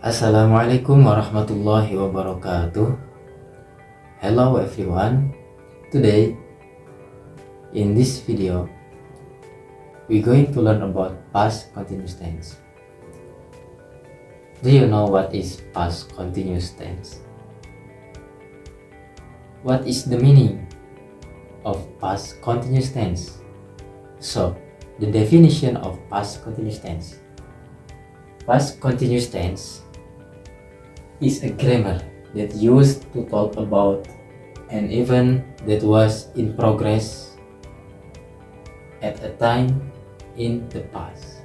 Assalamualaikum warahmatullahi wabarakatuh. Hello everyone. Today in this video we're going to learn about past continuous tense. Do you know what is past continuous tense? What is the meaning of past continuous tense? So, the definition of past continuous tense. Past continuous tense is a grammar that used to talk about an event that was in progress at a time in the past.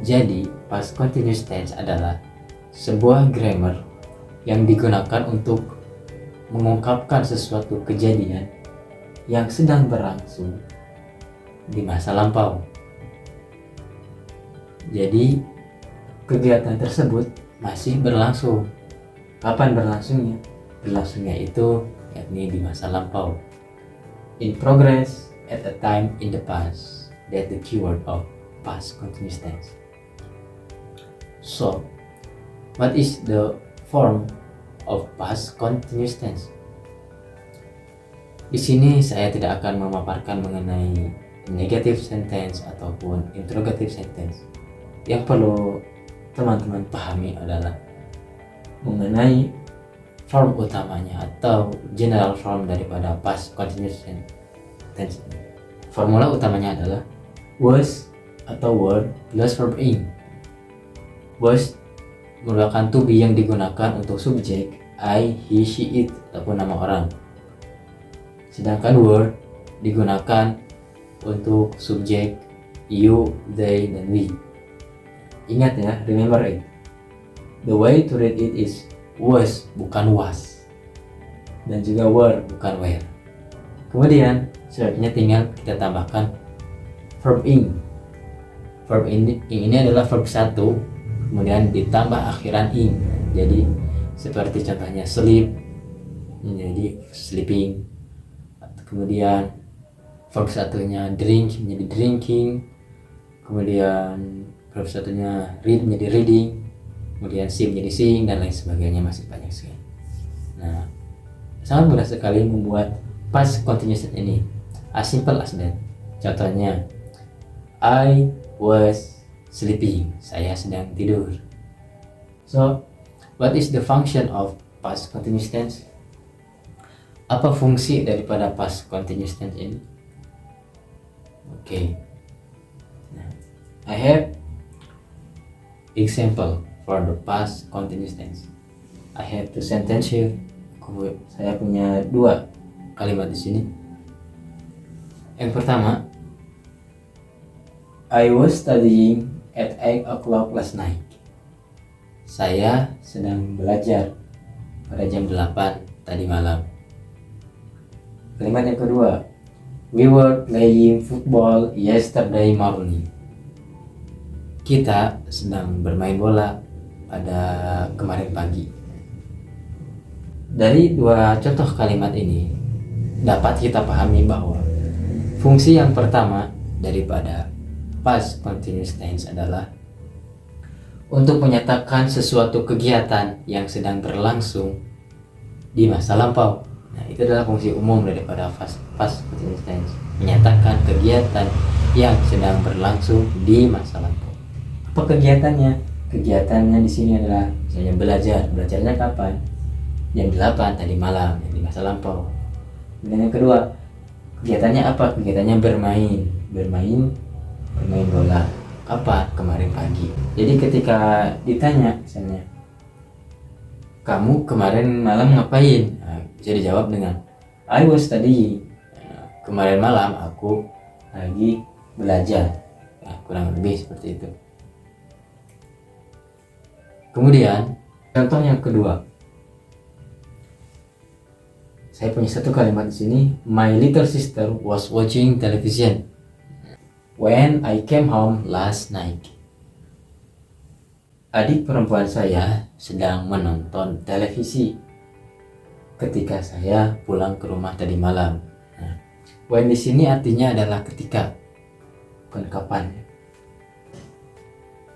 Jadi, past continuous tense adalah sebuah grammar yang digunakan untuk mengungkapkan sesuatu kejadian yang sedang berlangsung di masa lampau. Jadi, kegiatan tersebut masih berlangsung. Kapan berlangsungnya? Berlangsungnya itu yakni di masa lampau. In progress at a time in the past. That's the keyword of past continuous tense. So, what is the form of past continuous tense? Di sini saya tidak akan memaparkan mengenai negative sentence ataupun interrogative sentence. Yang perlu teman-teman pahami adalah mengenai form utamanya atau general form daripada past continuous tense. Formula utamanya adalah was atau were plus verb ing. Was merupakan to be yang digunakan untuk subjek I, he, she, it ataupun nama orang. Sedangkan were digunakan untuk subjek you, they, dan we. Ingat ya, remember it. The way to read it is was, bukan was. Dan juga were, bukan were. Kemudian, selanjutnya tinggal kita tambahkan verb ing. Verb ing ini adalah verb 1, kemudian ditambah akhiran ing. Jadi, seperti contohnya sleep, menjadi sleeping. Kemudian, verb satunya drink, menjadi drinking. Kemudian, verb satunya read menjadi reading, kemudian sing menjadi sing, dan lain sebagainya, masih banyak sekali. Nah, sangat mudah sekali membuat past continuous tense ini, as simple as that. Contohnya, I was sleeping, saya sedang tidur. So, what is the function of past continuous tense? Apa fungsi daripada past continuous tense ini? Okay. Nah, I have example for the past continuous tense. I have two sentence here. Saya punya dua kalimat di sini. Yang pertama, I was studying at 8 o'clock last night. Saya sedang belajar pada jam 8 tadi malam. Kalimat yang kedua, we were playing football yesterday morning. Kita sedang bermain bola pada kemarin pagi. Dari dua contoh kalimat ini dapat kita pahami bahwa fungsi yang pertama daripada past continuous tense adalah untuk menyatakan sesuatu kegiatan yang sedang berlangsung di masa lampau. Nah, itu adalah fungsi umum daripada past continuous tense, menyatakan kegiatan yang sedang berlangsung di masa lampau. Apa kegiatannya? Kegiatannya di sini adalah misalnya belajar. Belajarnya kapan? Jam 8 tadi malam, di masa lampau. Dan yang kedua, kegiatannya apa? Kegiatannya bermain. Bermain bola. Kapan? Kemarin pagi. Jadi ketika ditanya misalnya, kamu kemarin malam ngapain? Nah, bisa dijawab dengan I was studying. Nah, kemarin malam aku lagi belajar. Nah, kurang lebih seperti itu. Kemudian, contoh yang kedua. Saya punya satu kalimat di sini. My little sister was watching television when I came home last night. Adik perempuan saya sedang menonton televisi ketika saya pulang ke rumah tadi malam. Nah, when di sini artinya adalah ketika, bukan kapan.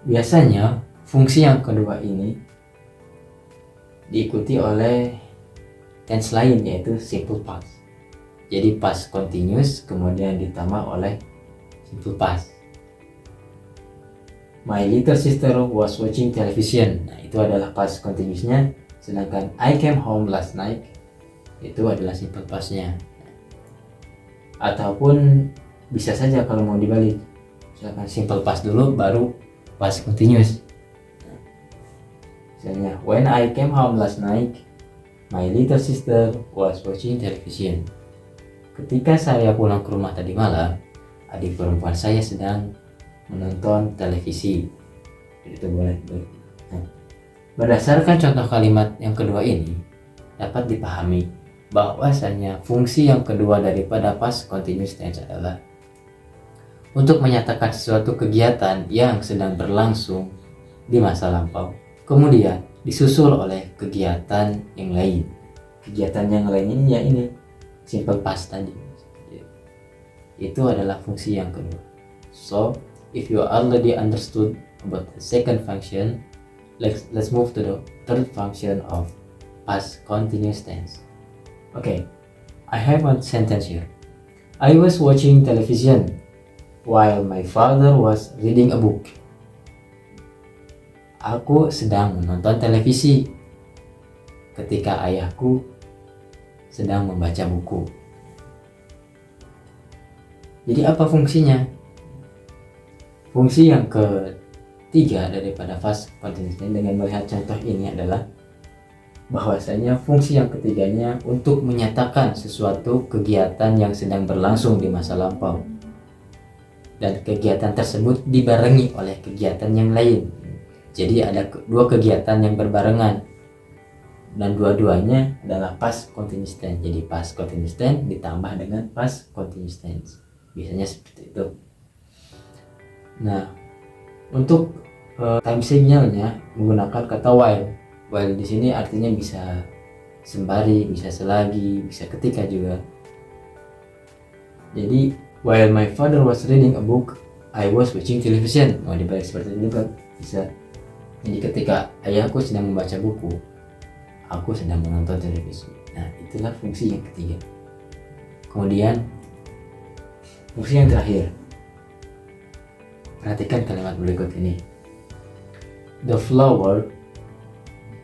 Biasanya fungsi yang kedua ini diikuti oleh tense lain yaitu simple past. Jadi past continuous kemudian ditambah oleh simple past. My little sister was watching television. Nah, itu adalah past continuousnya. Sedangkan I came home last night itu adalah simple pastnya. Ataupun bisa saja kalau mau dibalik, misalkan simple past dulu baru past continuous. Misalnya, when I came home last night, my little sister was watching television. Ketika saya pulang ke rumah tadi malam, adik perempuan saya sedang menonton televisi. Itu boleh. Nah, berdasarkan contoh kalimat yang kedua ini, dapat dipahami bahwasanya fungsi yang kedua daripada past continuous tense adalah untuk menyatakan sesuatu kegiatan yang sedang berlangsung di masa lampau, kemudian disusul oleh kegiatan yang lain. Kegiatan yang lain ini ya ini simple past tadi. Itu adalah fungsi yang kedua. So, if you already understood about the second function, let's move to the third function of past continuous tense. Okay, I have one sentence here. I was watching television while my father was reading a book. Aku sedang menonton televisi ketika ayahku sedang membaca buku. Jadi apa fungsinya? Fungsi yang ketiga daripada past continuous tense dengan melihat contoh ini adalah bahwasanya fungsi yang ketiganya untuk menyatakan sesuatu kegiatan yang sedang berlangsung di masa lampau dan kegiatan tersebut dibarengi oleh kegiatan yang lain. Jadi ada dua kegiatan yang berbarengan dan dua-duanya adalah past continuous tense. Jadi past continuous tense ditambah dengan past continuous tense. Biasanya seperti itu. Nah, untuk time signalnya menggunakan kata while. While di sini artinya bisa sembari, bisa selagi, bisa ketika juga. Jadi while my father was reading a book, I was watching television. Mau dibalik seperti ini kan bisa. Jadi ketika ayahku sedang membaca buku, aku sedang menonton televisi. Nah, itulah fungsi yang ketiga. Kemudian fungsi yang terakhir. Perhatikan kalimat berikut ini. The flower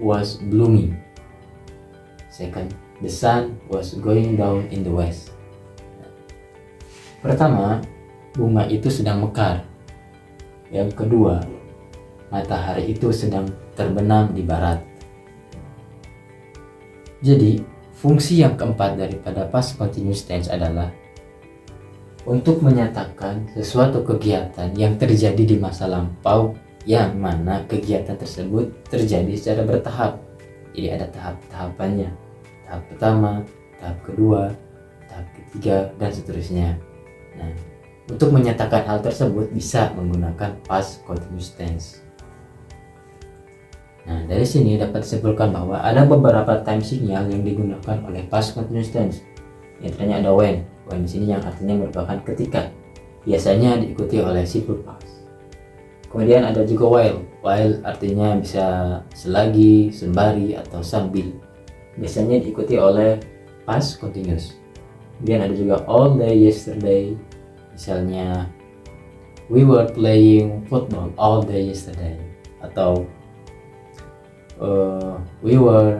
was blooming. Second, the sun was going down in the west. Pertama, bunga itu sedang mekar. Yang kedua, matahari itu sedang terbenam di barat. Jadi, fungsi yang keempat daripada past continuous tense adalah untuk menyatakan sesuatu kegiatan yang terjadi di masa lampau yang mana kegiatan tersebut terjadi secara bertahap. Jadi ada tahap-tahapannya. Tahap pertama, tahap kedua, tahap ketiga, dan seterusnya. Nah, untuk menyatakan hal tersebut bisa menggunakan past continuous tense. Nah, dari sini dapat disimpulkan bahwa ada beberapa time signal yang digunakan oleh past continuous tense. Di antaranya ada when. When di sini yang artinya merupakan ketika. Biasanya diikuti oleh simple past. Kemudian ada juga while. While artinya bisa selagi, sembari, atau sambil. Biasanya diikuti oleh past continuous. Kemudian ada juga all day yesterday. Misalnya we were playing football all day yesterday. Atau we were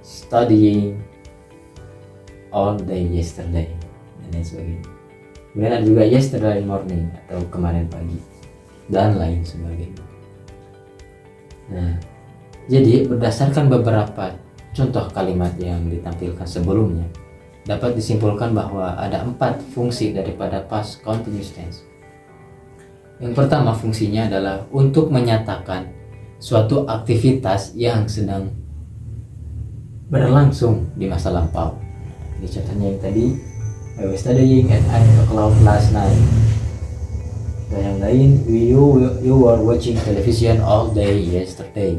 studying all day yesterday, dan lain sebagainya. Kemudian ada juga yesterday morning atau kemarin pagi, dan lain sebagainya. Nah, jadi berdasarkan beberapa contoh kalimat yang ditampilkan sebelumnya, dapat disimpulkan bahwa ada 4 fungsi daripada past continuous tense. Yang pertama fungsinya adalah untuk menyatakan suatu aktivitas yang sedang berlangsung di masa lampau. Ini contohnya yang tadi, I was studying at 8 o'clock last night. Dan yang lain, you were watching television all day yesterday.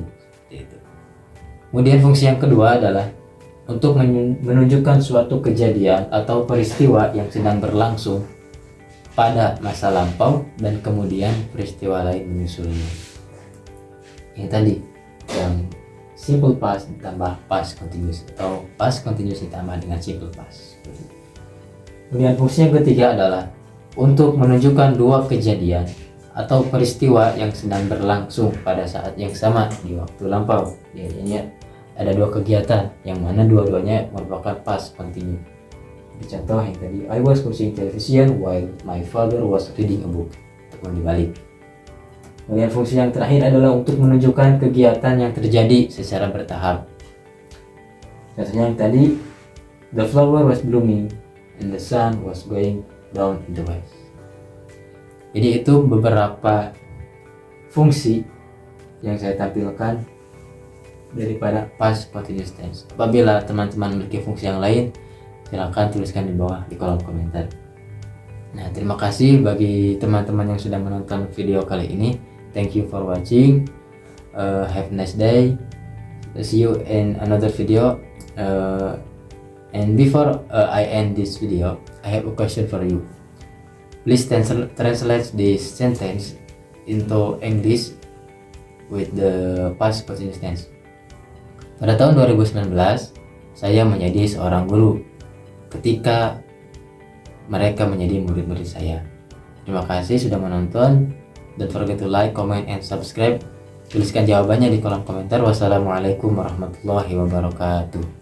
Kemudian fungsi yang kedua adalah untuk menunjukkan suatu kejadian atau peristiwa yang sedang berlangsung pada masa lampau dan kemudian peristiwa lain menyusulnya. Yang tadi, yang simple past ditambah past continuous atau past continuous ditambah dengan simple past. Kemudian fungsi yang ketiga adalah untuk menunjukkan dua kejadian atau peristiwa yang sedang berlangsung pada saat yang sama di waktu lampau. Biasanya ada dua kegiatan yang mana dua-duanya merupakan past continuous. Contoh yang tadi, I was watching television while my father was reading a book. Ataupun dibalik. Kemudian fungsi yang terakhir adalah untuk menunjukkan kegiatan yang terjadi secara bertahap. Contohnya yang tadi, the flower was blooming and the sun was going down in the west. Jadi itu beberapa fungsi yang saya tampilkan daripada past continuous tense. Apabila teman-teman memiliki fungsi yang lain, silakan tuliskan di bawah di kolom komentar. Nah, terima kasih bagi teman-teman yang sudah menonton video kali ini. Thank you for watching. Have a nice day. See you in another video. And before I end this video, I have a question for you. Please translate this sentence into English with the past continuous tense. Pada tahun 2019, saya menjadi seorang guru ketika mereka menjadi murid-murid saya. Terima kasih sudah menonton. Don't forget to like, comment, and subscribe. Tuliskan jawabannya di kolom komentar. Wassalamualaikum warahmatullahi wabarakatuh.